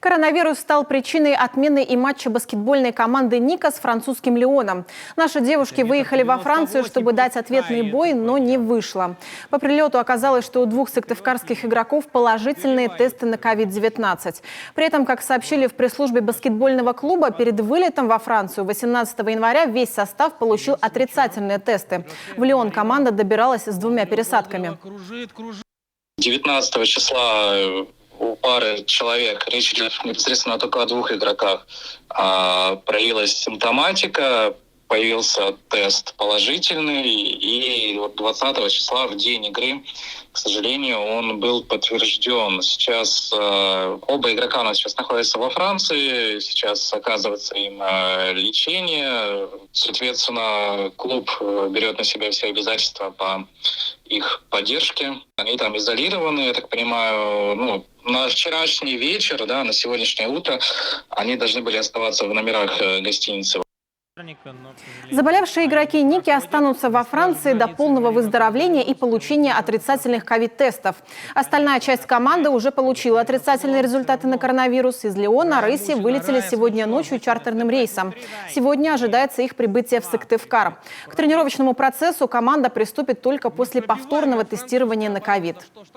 Коронавирус стал причиной отмены и матча баскетбольной команды «Ника» с французским «Лионом». Наши девушки выехали во Францию, чтобы дать ответный бой, но не вышло. По прилету оказалось, что у двух сыктывкарских игроков положительные тесты на COVID-19. При этом, как сообщили в пресс-службе баскетбольного клуба, перед вылетом во Францию 18 января весь состав получил отрицательные тесты. В «Лион» команда добиралась с 2 пересадками. 19 числа у пары человек, речь идет непосредственно только о 2 игроках, проявилась симптоматика, появился тест положительный, и вот 20 числа в день игры, к сожалению, он был подтвержден. Сейчас оба игрока у нас сейчас находятся во Франции, сейчас оказывается им лечение. Соответственно, клуб берет на себя все обязательства по их поддержке. Они там изолированы, я так понимаю, на вчерашний вечер, на сегодняшнее утро они должны были оставаться в номерах гостиницы. Заболевшие игроки «Ники» останутся во Франции до полного выздоровления и получения отрицательных ковид-тестов. Остальная часть команды уже получила отрицательные результаты на коронавирус. Из «Лиона» рыси вылетели сегодня ночью чартерным рейсом. Сегодня ожидается их прибытие в Сыктывкар. К тренировочному процессу команда приступит только после повторного тестирования на ковид.